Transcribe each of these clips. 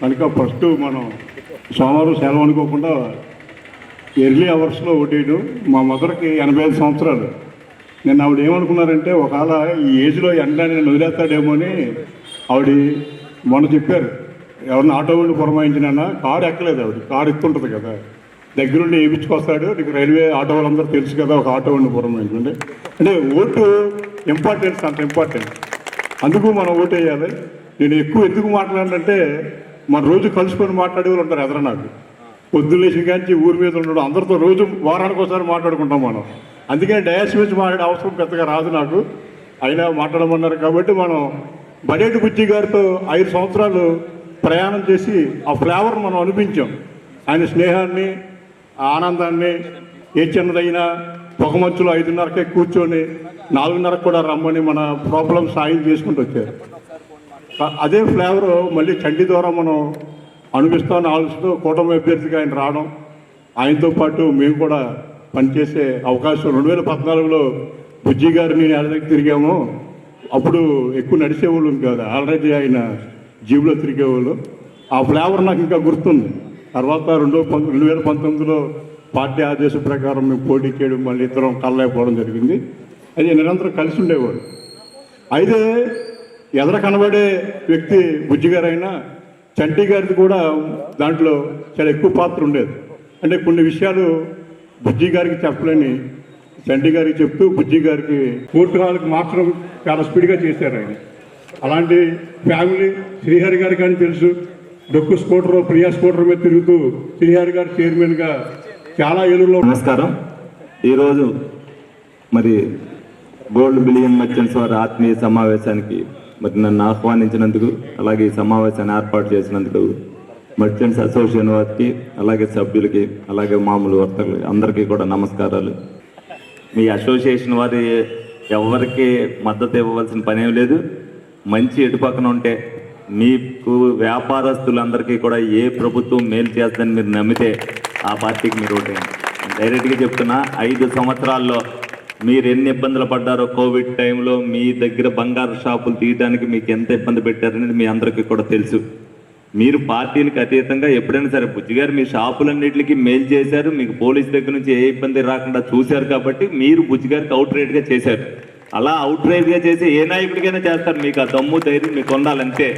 కనుక ఫస్ట్ మనం సోమవారం సెలవు అనుకోకుండా ఎర్లీ అవర్స్లో ఓటేయడం. మా మదర్కి 85 సంవత్సరాలు. నేను ఆవిడ ఏమనుకున్నారంటే ఒకవేళ ఈ ఏజ్లో ఎండని నేను వదిలేస్తాడేమో అని ఆవిడ మొన్న చెప్పారు, ఎవరిని ఆటో ఉండి పురమాయించినా కారు ఎక్కలేదు. ఆవిడ కారు ఎక్కుంటుంది కదా, దగ్గరుండి వేయించుకొస్తాడు. నీకు రైల్వే ఆటో వాళ్ళందరూ తెలుసు కదా, ఒక ఆటో ఉండి పురమాయించండి అంటే ఓటు ఇంపార్టెన్స్, అంత ఇంపార్టెంట్. అందుకు మనం ఓటు వేయాలి. నేను ఎక్కువ ఎందుకు మాట్లాడానంటే మన రోజు కలుసుకొని మాట్లాడే వాళ్ళు ఉంటారు ఎదురు నాకు. పొద్దున్నేసిన కానీ ఊరి మీద ఉండడం, అందరితో రోజు వారానికి ఒకసారి మాట్లాడుకుంటాం మనం. అందుకని డయాస్ మీద మాట్లాడే అవసరం పెద్దగా రాదు నాకు. అయినా మాట్లాడమన్నారు కాబట్టి మనం బడేటి బుజ్జి గారితో 5 సంవత్సరాలు ప్రయాణం చేసి ఆ ఫ్లేవర్ మనం అనిపించాం. ఆయన స్నేహాన్ని, ఆనందాన్ని, ఏ చిన్నదైనా పొగమంచులో 5:30కే కూర్చొని 4:30 కూడా రమ్మని మన ప్రాబ్లం సాయం చేసుకుంటూ వచ్చారు. అదే ఫ్లేవర్ మళ్ళీ చండీ ద్వారా మనం అనిపిస్తామని ఆలోచిస్తూ కూటమి అభ్యర్థిగా ఆయన రావడం, ఆయనతో పాటు మేము కూడా పనిచేసే అవకాశం. 2014లో బుజ్జి గారిని దగ్గర తిరిగాము. అప్పుడు ఎక్కువ నడిచేవాళ్ళు కాదు, ఆల్రెడీ ఆయన జీబులో తిరిగేవాళ్ళు. ఆ ఫ్లేవర్ నాకు ఇంకా గుర్తుంది. తర్వాత 2019లో పార్టీ ఆదేశం ప్రకారం మేము పోటీ చేయడం, మళ్ళీ ఇద్దరం కలలేకపోవడం జరిగింది. అది నిరంతరం కలిసి ఉండేవాడు. అయితే ఎదర కనబడే వ్యక్తి బుజ్జి గారైనా చంటి గారిది కూడా దాంట్లో చాలా ఎక్కువ పాత్ర ఉండేది. అంటే కొన్ని విషయాలు బుజ్జి గారికి చెప్పలేని చంటి గారికి చెప్తూ బుజ్జి గారికి కోర్టు హాల్కి మార్చడం చాలా స్పీడ్గా చేశారు ఆయన. అలాంటి ఫ్యామిలీ శ్రీహరి గారికి కానీ తెలుసు. డొక్కు స్కూటర్, ప్రియా స్కూటర్ మీద తిరుగుతూ శ్రీహరి గారు చైర్మన్గా చాలా ఏళ్ళలో. నమస్కారం. ఈరోజు మరి గోల్డ్ బిలియన్ మర్చెంట్స్ వారి ఆత్మీయ సమావేశానికి మరి నన్ను ఆహ్వానించినందుకు, అలాగే ఈ సమావేశాన్ని ఏర్పాటు చేసినందుకు మర్చెంట్స్ అసోసియేషన్ వారికి, అలాగే సభ్యులకి, అలాగే మామూలు వర్తకులకి అందరికీ కూడా నమస్కారాలు. మీ అసోసియేషన్ వారి ఎవరికి మద్దతు ఇవ్వవలసిన పనేం లేదు. మంచి ఎటుపక్కన ఉంటే మీకు వ్యాపారస్తులందరికీ కూడా ఏ ప్రభుత్వం మేలు చేస్తుందని మీరు నమ్మితే ఆ పార్టీకి మీరు ఓటేయండి. డైరెక్ట్గా చెప్తున్నా, 5 సంవత్సరాల్లో మీరు ఎన్ని ఇబ్బందులు పడ్డారో కోవిడ్ టైంలో మీ దగ్గర బంగారు షాపులు తీయడానికి మీకు ఎంత ఇబ్బంది పెట్టారనేది మీ అందరికీ కూడా తెలుసు. మీరు పార్టీలకు అతీతంగా ఎప్పుడైనా సరే బుజ్జి గారు మీ షాపులన్నింటికి మెయిల్ చేశారు, మీకు పోలీస్ దగ్గర నుంచి ఏ ఇబ్బంది రాకుండా చూశారు కాబట్టి మీరు బుజ్జి గారికి అవుట్ రైట్గా చేశారు. అలా అవుట్ రైట్గా చేసి ఏ నాయకుడికైనా చేస్తారు. మీకు ఆ దమ్ము ధైర్యం మీకు ఉండాలంటే.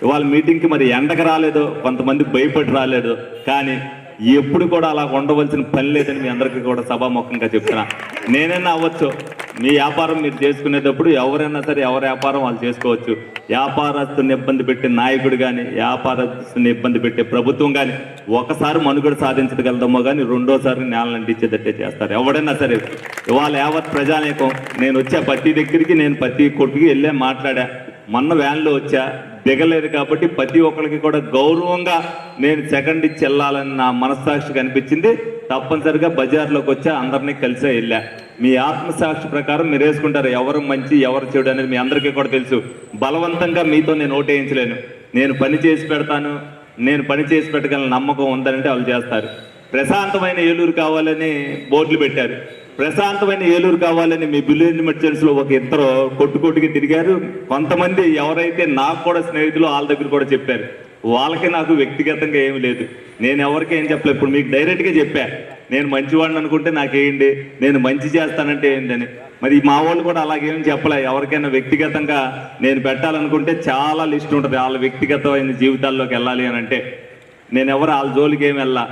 ఇవాళ మీటింగ్కి మరి ఎండకు రాలేదు, కొంతమంది భయపడి రాలేదు, కానీ ఎప్పుడు కూడా అలా ఉండవలసిన పని లేదని మీ అందరికీ కూడా సభాముఖంగా చెప్తున్నా. నేనైనా అవ్వచ్చు, మీ వ్యాపారం మీరు చేసుకునేటప్పుడు ఎవరైనా సరే ఎవరి వ్యాపారం వాళ్ళు చేసుకోవచ్చు. వ్యాపారస్తుని ఇబ్బంది పెట్టే నాయకుడు కానీ, వ్యాపారస్తుని ఇబ్బంది పెట్టే ప్రభుత్వం కానీ ఒకసారి మనుగడ సాధించగలదమ్మో కానీ రెండోసారి నేలను అంటించేటట్టే చేస్తారు ఎవడైనా సరే. ఇవాళ యావత్ ప్రజానీకం, నేను వచ్చా ప్రతి దగ్గరికి, నేను ప్రతి కొట్టుకి వెళ్ళే మాట్లాడా. మొన్న వ్యాన్లో వచ్చా, దిగలేదు కాబట్టి ప్రతి ఒక్కరికి కూడా గౌరవంగా నేను సెకండ్ ఇచ్చి వెళ్ళాలని నా మనస్సాక్షి కనిపించింది. తప్పనిసరిగా బజార్లోకి వచ్చా, అందరినీ కలిసే వెళ్ళా. మీ ఆత్మసాక్షి ప్రకారం మీరు వేసుకుంటారు ఎవరు మంచి ఎవరు చెడు అనేది మీ అందరికీ కూడా తెలుసు. బలవంతంగా మీతో నేను ఓటేయించలేను. నేను పని చేసి పెడతాను, నేను పని చేసి పెట్టగల నమ్మకం ఉందనంటే వాళ్ళు చేస్తారు. ప్రశాంతమైన ఏలూరు కావాలని బోర్డులు పెట్టారు. ప్రశాంతమైన ఏలూరు కావాలని మీ బిలియన్ మర్చెంట్స్లో ఒక ఇద్దరు కొట్టుకొట్టుకి తిరిగారు. కొంతమంది ఎవరైతే నాకు కూడా స్నేహితులు వాళ్ళ దగ్గర కూడా చెప్పారు. వాళ్ళకి నాకు వ్యక్తిగతంగా ఏమి లేదు, నేను ఎవరికి ఏం చెప్పలేదు. ఇప్పుడు మీకు డైరెక్ట్గా చెప్పా, నేను మంచివాడిని అనుకుంటే నాకేంటి, నేను మంచి చేస్తానంటే ఏంటని. మరి మా వాళ్ళు కూడా అలాగేం చెప్పలే. ఎవరికైనా వ్యక్తిగతంగా నేను పెట్టాలనుకుంటే చాలా లిస్ట్ ఉంటుంది. వాళ్ళ వ్యక్తిగతమైన జీవితాల్లోకి వెళ్ళాలి అని అంటే నేను ఎవరు వాళ్ళ జోలికి ఏమి వెళ్ళా.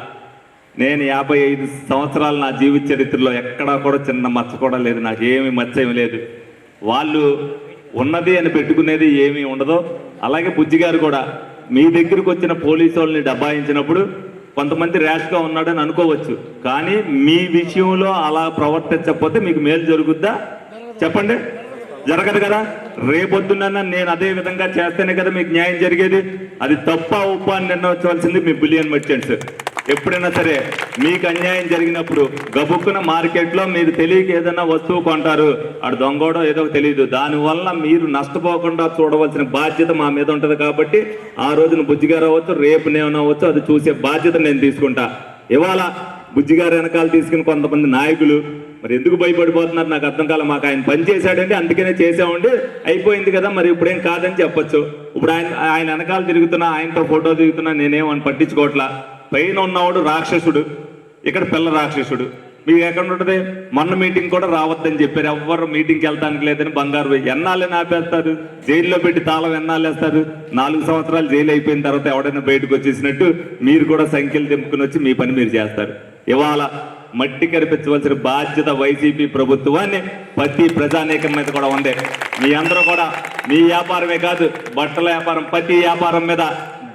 నేను 55 సంవత్సరాలు నా జీవిత చరిత్రలో ఎక్కడా కూడా చిన్న మచ్చ కూడా లేదు, నాకు ఏమి మచ్చ ఏమి లేదు. వాళ్ళు ఉన్నది అని పెట్టుకునేది ఏమీ ఉండదు. అలాగే బుజ్జి గారు కూడా మీ దగ్గరకు వచ్చిన పోలీసు వాళ్ళని డబ్బాయించినప్పుడు కొంతమంది ర్యాష్గా ఉన్నాడని అనుకోవచ్చు, కానీ మీ విషయంలో అలా ప్రవర్తించకపోతే మీకు మేలు జరుగుద్దా చెప్పండి? జరగదు కదా. రేపొద్దున నేను అదే విధంగా చేస్తేనే కదా మీకు న్యాయం జరిగేది. అది తప్ప ఉప్ప అని నిర్ణయించవలసింది మీ బిలియన్ మర్చెంట్స్. ఎప్పుడైనా సరే మీకు అన్యాయం జరిగినప్పుడు గబుక్కున మార్కెట్లో మీరు తెలియక ఏదైనా వస్తువు కొంటారు, అటు దొంగోడో ఏదో తెలియదు, దానివల్ల మీరు నష్టపోకుండా చూడవలసిన బాధ్యత మా మీద ఉంటుంది. కాబట్టి ఆ రోజున బుజ్జిగారు అవ్వచ్చు, రేపు నేను అవ్వచ్చు, అది చూసే బాధ్యత నేను తీసుకుంటా. ఇవాళ బుజ్జిగారు వెనకాల తీసుకుని కొంతమంది నాయకులు మరి ఎందుకు భయపడిపోతున్నారు నాకు అర్థం కాలే. మాకు ఆయన పని చేశాడంటే అందుకనే చేసామండి, అయిపోయింది కదా, మరి ఇప్పుడేం కాదని చెప్పొచ్చు. ఇప్పుడు ఆయన వెనకాల తిరుగుతున్నా, ఆయనతో ఫోటో దిగుతున్నా, నేనేమని పట్టించుకోవట్లా. పైన ఉన్నవాడు రాక్షసుడు, ఇక్కడ పిల్ల రాక్షసుడు. మీకు ఎక్కడ ఉంటుంది? మొన్న మీటింగ్ కూడా రావద్దని చెప్పారు, ఎవ్వరు మీటింగ్కి వెళ్తానికి లేదని. బంగారు ఎన్నాళ్ళని ఆపేస్తారు? జైల్లో పెట్టి తాళం ఎన్నాళ్ళు వేస్తారు? 4 సంవత్సరాలు జైలు అయిపోయిన తర్వాత ఎవడైనా బయటకు వచ్చేసినట్టు మీరు కూడా సంఖ్యలు తెంపుకుని వచ్చి మీ పని మీరు చేస్తారు. ఇవాళ మట్టి కనిపించవలసిన బాధ్యత వైసీపీ ప్రభుత్వాన్ని ప్రతి ప్రజానీకం మీద కూడా ఉంది. మీ అందరూ కూడా మీ వ్యాపారమే కాదు, బట్టల వ్యాపారం, ప్రతి వ్యాపారం మీద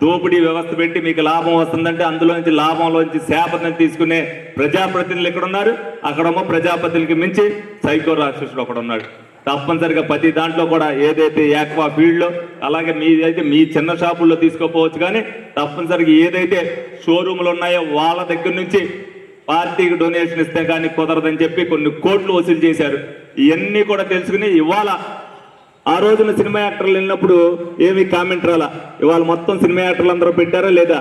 దోపిడీ వ్యవస్థ పెట్టి మీకు లాభం వస్తుందంటే అందులోంచి లాభంలోంచి శాపం తీసుకునే ప్రజాప్రతినిధులు ఇక్కడ ఉన్నారు. అక్కడేమో ప్రజాప్రతినిధులకి మించి సైకో రాక్షసుడు ఒకడు ఉన్నాడు. తప్పనిసరిగా ప్రతి దాంట్లో కూడా ఏదైతే యాక్వా ఫీల్డ్లో, అలాగే మీదైతే మీ చిన్న షాపుల్లో తీసుకోపోవచ్చు, కానీ తప్పనిసరిగా ఏదైతే షోరూములు ఉన్నాయో వాళ్ళ దగ్గర నుంచి పార్టీకి డొనేషన్ ఇస్తే కానీ కుదరదని చెప్పి కొన్ని కోట్లు వసూలు చేశారు. ఇవన్నీ కూడా తెలుసుకుని ఇవాళ ఆ రోజున సినిమా యాక్టర్లు వెళ్ళినప్పుడు ఏమీ కామెంట్ రాలా. ఇవాళ మొత్తం సినిమా యాక్టర్లు అందరూ పెట్టారా లేదా?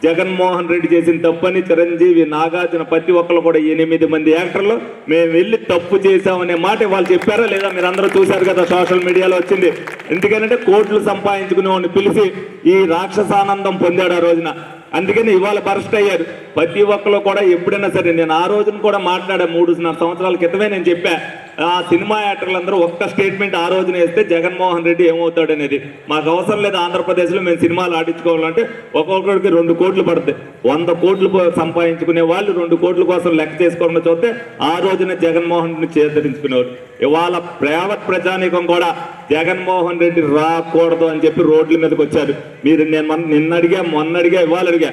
జగన్మోహన్ రెడ్డి చేసిన తప్పని చిరంజీవి, నాగార్జున, ప్రతి ఒక్కరు కూడా 8 మంది యాక్టర్లు మేము వెళ్ళి తప్పు చేశామనే మాట వాళ్ళు చెప్పారా లేదా? మీరు అందరూ చూశారు కదా, సోషల్ మీడియాలో వచ్చింది. ఎందుకంటే కోట్లు సంపాదించుకునే వాడిని పిలిచి ఈ రాక్షసానందం పొందాడు ఆ రోజున. అందుకని ఇవాళ బరస్ట్ అయ్యారు ప్రతి ఒక్కరు కూడా. ఎప్పుడైనా సరే నేను ఆ రోజున కూడా మాట్లాడా, 3.5 సంవత్సరాల క్రితమే నేను చెప్పా, ఆ సినిమా యాక్టర్లందరూ ఒక్క స్టేట్మెంట్ ఆ రోజున వేస్తే జగన్మోహన్ రెడ్డి ఏమవుతాడు అనేది. మాకు అవసరం లేదు, ఆంధ్రప్రదేశ్లో మేము సినిమాలు ఆడించుకోవాలంటే ఒక్కొక్కరికి 2 కోట్లు పడుతుంది. 100 కోట్లు సంపాదించుకునే వాళ్ళు 2 కోట్ల కోసం లెక్క చేసుకోకుండా చూస్తే ఆ రోజున జగన్మోహన్ రెడ్డిని చేదరించుకునేవారు. ఇవాళ యావత్ ప్రజానీకం కూడా జగన్మోహన్ రెడ్డి రాకూడదు అని చెప్పి రోడ్ల మీదకి వచ్చారు. మీరు నేను నిన్న అడిగా, మొన్న అడిగా, ఇవాళ అడిగా,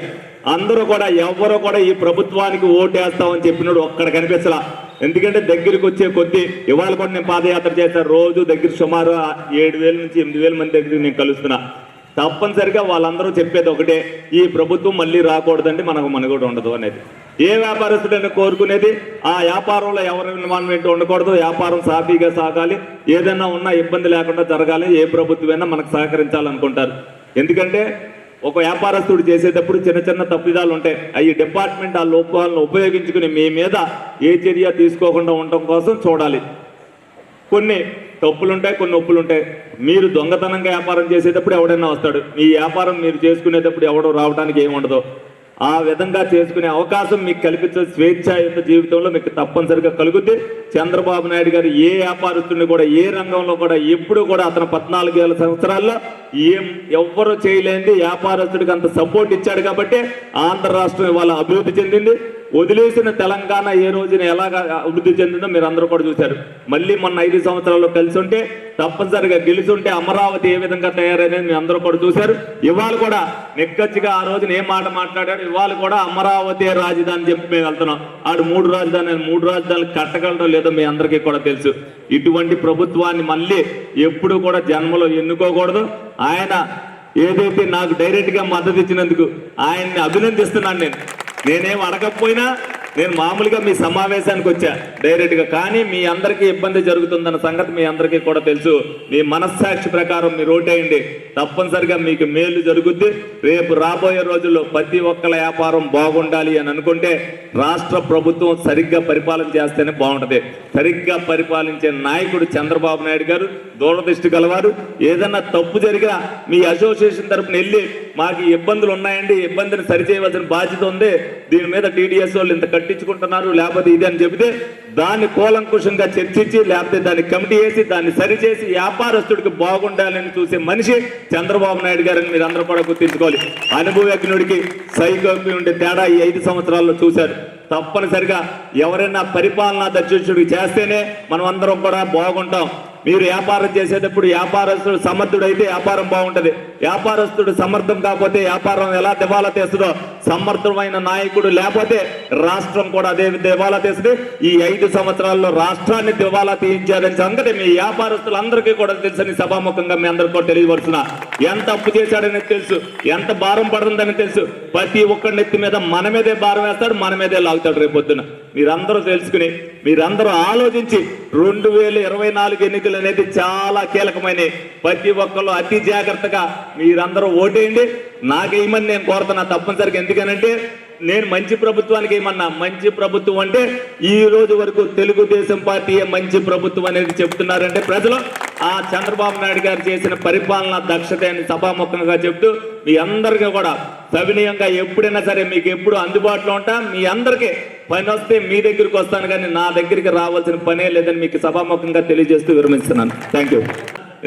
అందరూ కూడా ఎవరో కూడా ఈ ప్రభుత్వానికి ఓటేస్తామని చెప్పినాడు ఒక్కడ కనిపించలా. ఎందుకంటే దగ్గరికి వచ్చే కొద్దీ ఇవాళ కూడా నేను పాదయాత్ర చేశాను. రోజు దగ్గర సుమారు 7,000 నుంచి 8,000 మంది దగ్గరికి నేను కలుస్తున్నా. తప్పనిసరిగా వాళ్ళందరూ చెప్పేది ఒకటే, ఈ ప్రభుత్వం మళ్ళీ రాకూడదండి, మనకు మనుగడ ఉండదు అనేది. ఏ వ్యాపారస్తుడైనా కోరుకునేది ఆ వ్యాపారంలో ఎవరి ఇన్వాల్వ్మెంట్ ఉండకూడదు, వ్యాపారం సాఫీగా సాగాలి, ఏదైనా ఉన్నా ఇబ్బంది లేకుండా జరగాలి, ఏ ప్రభుత్వమైనా మనకు సహకరించాలనుకుంటారు. ఎందుకంటే ఒక వ్యాపారస్తుడు చేసేటప్పుడు చిన్న తప్పిదాలు ఉంటాయి. అవి డిపార్ట్మెంట్ ఆ లోపాలను ఉపయోగించుకుని మీ మీద ఏ చర్య తీసుకోకుండా ఉండటం కోసం చూడాలి. కొన్ని తప్పులుంటాయి, కొన్ని ఒప్పులుంటాయి. మీరు దొంగతనంగా వ్యాపారం చేసేటప్పుడు ఎవడైనా వస్తాడు, మీ వ్యాపారం మీరు చేసుకునేటప్పుడు ఎవడో రావడానికి ఏమి ఉండదు. ఆ విధంగా చేసుకునే అవకాశం మీకు కల్పించే స్వేచ్ఛాయుత జీవితంలో మీకు తప్పనిసరిగా కలుగుద్ది. చంద్రబాబు నాయుడు గారు ఏ వ్యాపారస్తుడిని కూడా ఏ రంగంలో కూడా ఎప్పుడు కూడా అతను 14 సంవత్సరాల్లో ఎవ్వరూ చేయలేంది వ్యాపారస్తుడికి అంత సపోర్ట్ ఇచ్చాడు కాబట్టి ఆంధ్ర రాష్ట్రం ఇవాళ అభివృద్ధి చెందింది. వదిలేసిన తెలంగాణ ఏ రోజున ఎలాగ అభివృద్ధి చెందిందో మీరు అందరూ కూడా చూశారు. మళ్ళీ మొన్న 5 సంవత్సరాల్లో కలిసి ఉంటే, తప్పనిసరిగా గెలిచి ఉంటే అమరావతి ఏ విధంగా తయారనేది మీరు అందరూ కూడా చూశారు. ఇవాళ కూడా నిక్కచ్చిగా ఆ రోజున ఏ మాట మాట్లాడాడు, ఇవాళ కూడా అమరావతి రాజధాని చెప్పి మేము వెళ్తున్నాం. ఆడు 3 రాజధానులు కట్టగలడో లేదో మీ అందరికీ కూడా తెలుసు. ఇటువంటి ప్రభుత్వాన్ని మళ్ళీ ఎప్పుడు కూడా జన్మలో ఎన్నుకోకూడదు. ఆయన ఏదైతే నాకు డైరెక్ట్ గా మద్దతు ఇచ్చినందుకు ఆయన్ని అభినందిస్తున్నాను. నేనేం అడగకపోయినా నేను మామూలుగా మీ సమావేశానికి వచ్చా డైరెక్ట్ గా. కానీ మీ అందరికీ ఇబ్బంది జరుగుతుందన్న సంగతి మీ అందరికీ కూడా తెలుసు. మీ మనస్సాక్షి ప్రకారం మీరు ఓటేయండి, తప్పనిసరిగా మీకు మేలు జరుగుద్ది. రేపు రాబోయే రోజుల్లో ప్రతి ఒక్కళ్ళ వ్యాపారం బాగుండాలి అని అనుకుంటే రాష్ట్ర ప్రభుత్వం సరిగ్గా పరిపాలన చేస్తేనే బాగుంటది. సరిగ్గా పరిపాలించే నాయకుడు చంద్రబాబు నాయుడు గారు దూరదృష్టి గలవారు. ఏదన్నా తప్పు జరిగినా మీ అసోసియేషన్ తరఫున వెళ్ళి మాకు ఇబ్బందులు ఉన్నాయండి, ఇబ్బందిని సరిచేయవలసిన బాధ్యత ఉంది, దీని మీద టీడీఎస్ వాళ్ళు ఇంత కట్టించుకుంటున్నారు లేకపోతే ఇది అని చెబితే దాన్ని కూలంకుషంగా చర్చించి లేకపోతే దాన్ని కమిటీ వేసి దాన్ని సరిచేసి వ్యాపారస్తుడికి బాగుండాలని చూసే మనిషి చంద్రబాబు నాయుడు గారిని మీరు అందరూ కూడా గుర్తించుకోవాలి. అనుభవజ్ఞుడికి సైకోకి ఉండే తేడా ఈ 5 సంవత్సరాల్లో చూశారు. తప్పనిసరిగా ఎవరైనా పరిపాలనా దక్షుడికి చేస్తేనే మనం అందరం కూడా బాగుంటాం. మీరు వ్యాపారం చేసేటప్పుడు వ్యాపారస్తుడు సమర్థుడైతే వ్యాపారం బాగుంటది. వ్యాపారస్తుడు సమర్థం కాకపోతే వ్యాపారం ఎలా దివాలా తీస్తుందో సమర్థమైన నాయకుడు లేకపోతే రాష్ట్రం కూడా అదే దివాలా తీస్తుంది. ఈ 5 సంవత్సరాల్లో రాష్ట్రాన్ని దివాలా తీయించారని సంగతి మీ వ్యాపారస్తులందరికీ కూడా తెలుసని సభాముఖంగా మీ అందరికీ కూడా తెలియవలసిన. ఎంత అప్పు చేశాడని తెలుసు, ఎంత భారం పడుతుందని తెలుసు. ప్రతి ఒక్కరి నెత్తి మీద మన మీదే భారం వేస్తాడు, మన మీదే లాగుతాడు రేపొద్దున. మీరందరూ తెలుసుకుని మీరందరూ ఆలోచించి 2024 ఎన్నికలు అనేది చాలా కీలకమైన. ప్రతి ఒక్కరు అతి జాగ్రత్తగా మీరందరూ ఓటేయండి. నాకేమని నేను కోరుతున్నా తప్పనిసరిగా. ఎందుకనంటే నేను మంచి ప్రభుత్వానికి ఏమన్నా, మంచి ప్రభుత్వం అంటే ఈ రోజు వరకు తెలుగుదేశం పార్టీ మంచి ప్రభుత్వం అనేది చెప్తున్నారంటే ప్రజలు ఆ చంద్రబాబు నాయుడు గారు చేసిన పరిపాలన దక్షత అని సభాముఖంగా చెప్తూ మీ అందరికీ కూడా సవినీయంగా ఎప్పుడైనా సరే మీకు ఎప్పుడు అందుబాటులో ఉంటా, మీ అందరికీ పని వస్తే మీ దగ్గరికి వస్తాను కానీ నా దగ్గరికి రావాల్సిన పనే లేదని మీకు సభాముఖంగా తెలియజేస్తూ విరమిస్తున్నాను. Thank you.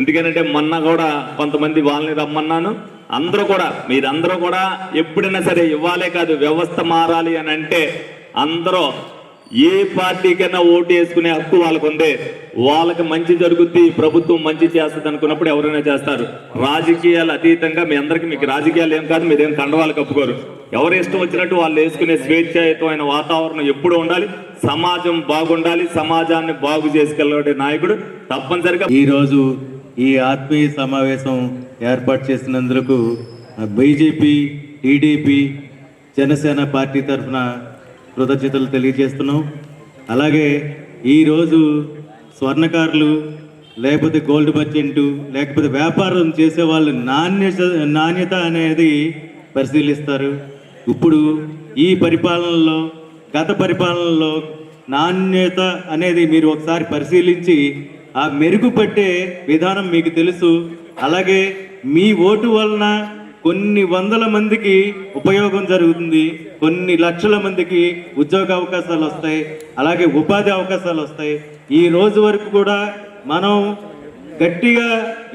ఎందుకంటే మొన్న కూడా కొంతమంది వాళ్ళని రమ్మన్నాను. అందరూ కూడా మీరందరూ కూడా ఎప్పుడైనా సరే ఇవ్వాలే కాదు, వ్యవస్థ మారాలి అని అంటే అందరూ ఏ పార్టీకైనా ఓటు వేసుకునే హక్కు వాళ్ళకు ఉంది. వాళ్ళకి మంచి జరుగుద్ది, ప్రభుత్వం మంచి చేస్తుంది అనుకున్నప్పుడు ఎవరైనా చేస్తారు. రాజకీయాలు అతీతంగా మీ అందరికీ, మీకు రాజకీయాలు ఏం కాదు, మీరేం కండవాళ్ళు కప్పుకోరు. ఎవరు ఇష్టం వచ్చినట్టు వాళ్ళు వేసుకునే స్వేచ్ఛాయుతమైన వాతావరణం ఎప్పుడూ ఉండాలి. సమాజం బాగుండాలి, సమాజాన్ని బాగు చేసుకెళ్ళే నాయకుడు తప్పనిసరిగా. ఈరోజు ఈ ఆత్మీయ సమావేశం ఏర్పాటు చేసినందుకు బీజేపీ, టీడీపీ, జనసేన పార్టీ తరఫున కృతజ్ఞతలు తెలియజేస్తున్నాం. అలాగే ఈరోజు స్వర్ణకారులు లేకపోతే గోల్డ్ మర్చెంటు లేకపోతే వ్యాపారం చేసేవాళ్ళు నాణ్యత అనేది పరిశీలిస్తారు. ఇప్పుడు ఈ పరిపాలనలో, గత పరిపాలనలో నాణ్యత అనేది మీరు ఒకసారి పరిశీలించి ఆ మెరుగుపట్టే విధానం మీకు తెలుసు. అలాగే మీ ఓటు వలన కొన్ని వందల మందికి ఉపయోగం జరుగుతుంది, కొన్ని లక్షల మందికి ఉద్యోగ అవకాశాలు వస్తాయి, అలాగే ఉపాధి అవకాశాలు వస్తాయి. ఈ రోజు వరకు కూడా మనం గట్టిగా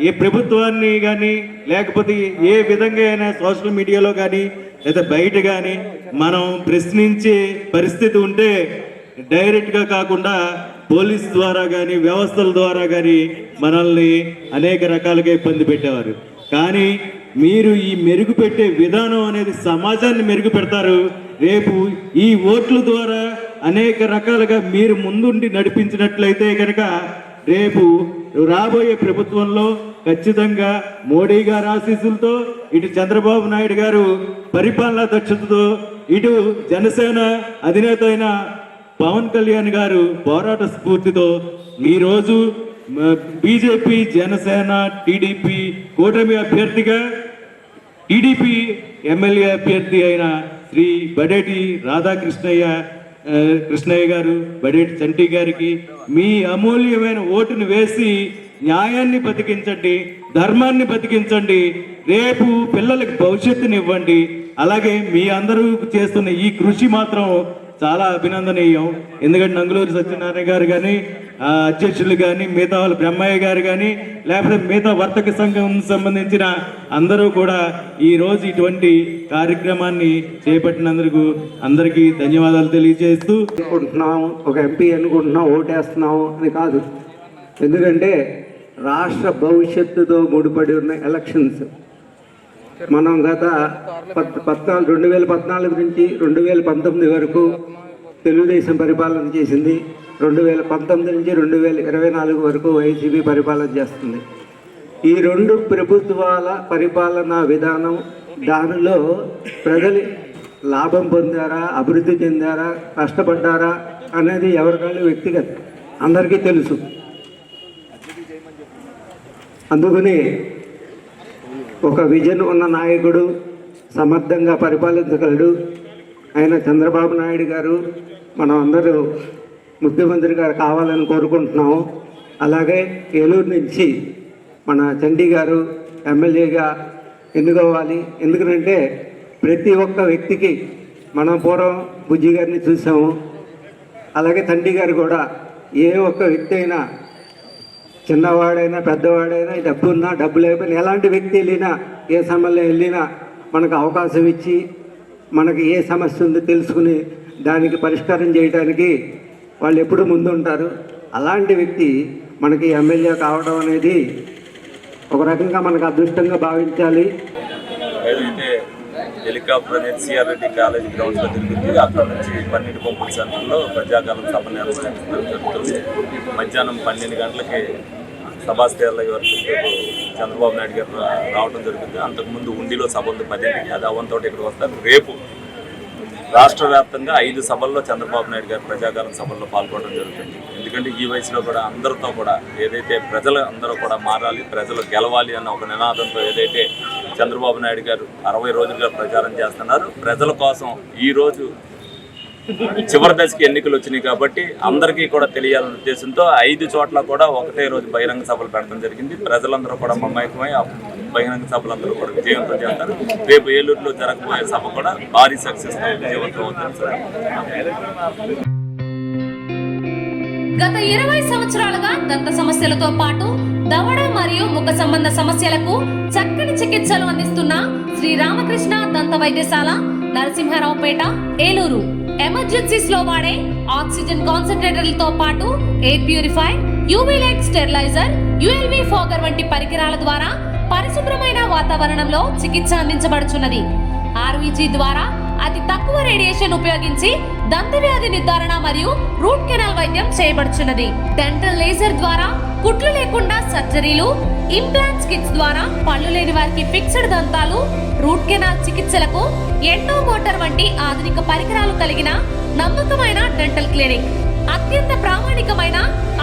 ఏ ప్రభుత్వాన్ని కానీ లేకపోతే ఏ విధంగా అయినా సోషల్ మీడియాలో కానీ లేదా బయట కానీ మనం ప్రశ్నించే పరిస్థితి ఉంటే డైరెక్ట్గా కాకుండా పోలీస్ ద్వారా కానీ వ్యవస్థల ద్వారా కానీ మనల్ని అనేక రకాలుగా ఇబ్బంది పెట్టేవారు. కానీ మీరు ఈ మెరుగుపెట్టే విధానం అనేది సమాజాన్ని మెరుగు పెడతారు. రేపు ఈ ఓట్ల ద్వారా అనేక రకాలుగా మీరు ముందుండి నడిపించినట్లయితే కనుక రేపు రాబోయే ప్రభుత్వంలో ఖచ్చితంగా మోడీ గారి ఆశీస్సులతో, ఇటు చంద్రబాబు నాయుడు గారు పరిపాలనా దక్షతతో, ఇటు జనసేన అధినేత అయిన పవన్ కళ్యాణ్ గారు పోరాట స్ఫూర్తితో ఈరోజు బీజేపీ, జనసేన, టీడీపీ కూటమి అభ్యర్థిగా టీడీపీ ఎమ్మెల్యే అభ్యర్థి అయిన శ్రీ బడేటి కృష్ణయ్య గారు, బడేటి చంటి గారికి మీ అమూల్యమైన ఓటును వేసి న్యాయాన్ని బతికించండి, ధర్మాన్ని బతికించండి, రేపు పిల్లలకి భవిష్యత్తుని ఇవ్వండి. అలాగే మీ అందరూ చేస్తున్న ఈ కృషి మాత్రం చాలా అభినందనీయం. ఎందుకంటే నంగులూరు సత్యనారాయణ గారు కానీ, అధ్యక్షులు కానీ, మిగతా వాళ్ళు బ్రహ్మయ్య గారు కానీ, లేకపోతే మిగతా వర్తక సంఘం సంబంధించిన అందరూ కూడా ఈరోజు ఇటువంటి కార్యక్రమాన్ని చేపట్టినందుకు అందరికీ ధన్యవాదాలు తెలియజేస్తూ, అనుకుంటున్నాం ఒక ఎంపీ అనుకుంటున్నాం ఓటేస్తున్నాం అని కాదు. ఎందుకంటే రాష్ట్ర భవిష్యత్తుతో ముడిపడి ఉన్న ఎలక్షన్స్. మనం గత 2014 నుంచి 2019 వరకు తెలుగుదేశం పరిపాలన చేసింది. 2019 నుంచి 2024 వరకు వైసీపీ పరిపాలన చేస్తుంది. ఈ రెండు ప్రభుత్వాల పరిపాలనా విధానం, దానిలో ప్రజలు లాభం పొందారా, అభివృద్ధి చెందారా, కష్టపడ్డారా అనేది ఎవరికాళ్ళు వ్యక్తిగత, అందరికీ తెలుసు. అందుకని ఒక విజన్ ఉన్న నాయకుడు సమర్థంగా పరిపాలించగలడు. ఆయన చంద్రబాబు నాయుడు గారు మనం అందరూ ముఖ్యమంత్రి గారు కావాలని కోరుకుంటున్నాము. అలాగే ఏలూరు నుంచి మన చంటి గారు ఎమ్మెల్యేగా ఎన్నుకోవాలి. ఎందుకంటే ప్రతి ఒక్క వ్యక్తికి మనం పూర్వం బుజ్జి గారిని చూసాము. అలాగే తండ్రి గారు కూడా ఏ ఒక్క వ్యక్తి అయినా, చిన్నవాడైనా పెద్దవాడైనా, డబ్బు ఉన్నా డబ్బు లేకపోయినా, ఎలాంటి వ్యక్తి వెళ్ళినా, ఏ సమయంలో వెళ్ళినా మనకు అవకాశం ఇచ్చి మనకి ఏ సమస్య ఉందో తెలుసుకుని దానికి పరిష్కారం చేయడానికి వాళ్ళు ఎప్పుడు ముందు ఉంటారు. అలాంటి వ్యక్తి మనకి ఎమ్మెల్యే కావడం అనేది ఒక రకంగా మనకు అదృష్టంగా భావించాలి. ఏదైతే హెలికాప్టర్ అనేది సిఆర్ రెడ్డి కాలేజ్ గ్రౌండ్స్లో తిరుగుతుంది. అక్కడ నుంచి 12 పంపుల సెంటర్లో ప్రజాకాలం సభ నిర్వహించడం జరుగుతుంది. మధ్యాహ్నం 12 గంటలకి సభాస్థిరాల వరకు చంద్రబాబు నాయుడు గారు రావడం జరుగుతుంది. అంతకుముందు ఉండిలో సభ ఉంది 10కి, అది అవ్వంతో ఇక్కడ వస్తారు. రేపు రాష్ట్ర వ్యాప్తంగా 5 సభల్లో చంద్రబాబు నాయుడు గారు ప్రజాకాలం సభల్లో పాల్గొనడం జరుగుతుంది. ఎందుకంటే ఈ వయసులో కూడా అందరితో కూడా ఏదైతే ప్రజలు అందరూ కూడా మారాలి, ప్రజలు గెలవాలి అన్న ఒక నినాదంతో ఏదైతే చంద్రబాబు నాయుడు గారు 60 రోజులుగా ప్రచారం చేస్తున్నారు, ప్రజల కోసం ఈరోజు చివరి దశకి ఎన్నికలు వచ్చినాయి కాబట్టి అందరికీ కూడా తెలియాలనే ఉద్దేశంతో 5 చోట్ల కూడా ఒకటే రోజు బహిరంగ సభలు పెట్టడం జరిగింది. ప్రజలందరూ కూడా మమేకమై ఆ బహిరంగ సభలందరూ కూడా విజయవంతం చేస్తారు. రేపు ఏలూరులో జరగబోయే సభ కూడా భారీ సక్సెస్ విజయవంతం అవుతుంది సార్. గత 20 సంవత్సరాలుగా దంత సమస్యలతో పాటు దవడ మరియు ముఖ సంబంధ సమస్యలకు చక్కని చికిత్సలు అందిస్తున్న శ్రీ రామకృష్ణ దంత వైద్యశాల, నరసింహారావుపేట, ఏలూరు. ఎమర్జెన్సీస్ లో వాడే ఆక్సిజన్ కాన్సంట్రేటర్లతో పాటు air purifier, UV light steriliser, ULV fogger వంటి పరికరాల ద్వారా పరిశుభ్రమైన వాతావరణంలో చికిత్స అందించబడుచున్నది. ఆర్వీజీ ద్వారా అతి తక్కువ రేడియేషన్ ఉపయోగించి దంత వ్యాధి నిర్ధారణ మరియు రూట్ కెనాల్ వైద్యం చేయబడుచున్నది. డెంటల్ లేజర్ ద్వారా కుట్లు లేకుండా సర్జరీలు, ఇంప్లాంట్స్ కిట్స్ ద్వారా పళ్ళు లేని వారికి ఫిక్స్డ్ దంతాలు, రూట్ కెనాల్ చికిత్సలకు ఎండో మోటార్ వంటి ఆధునిక పరికరాలు కలిగిన నమ్మకమైన డెంటల్ క్లినిక్. అత్యంత ప్రామాణికమైన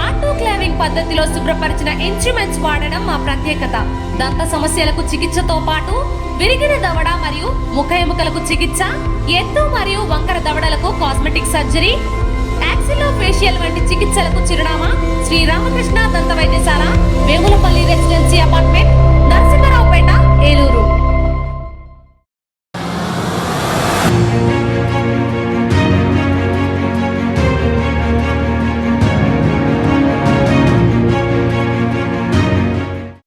ఆటోక్లావింగ్ పద్ధతిలో శుభ్రపరిచిన ఇన్స్ట్రుమెంట్స్ వాడడం మా ప్రత్యేకత. దంత సమస్యలకు చికిత్సతో పాటు విరిగిన దవడ మరియు ముఖ ఎముకలకు చికిత్స, ఎత్తు మరియు వంకర దవడలకు కాస్మెటిక్ సర్జరీ, యాక్సిలోఫేషియల్ వంటి చికిత్సలకు చిరునామా శ్రీ రామకృష్ణ దంత వైద్యశాల, వేములపల్లి రెసిడెన్సీ అపార్ట్మెంట్, నరసింహారావుపేట, ఏలూరు.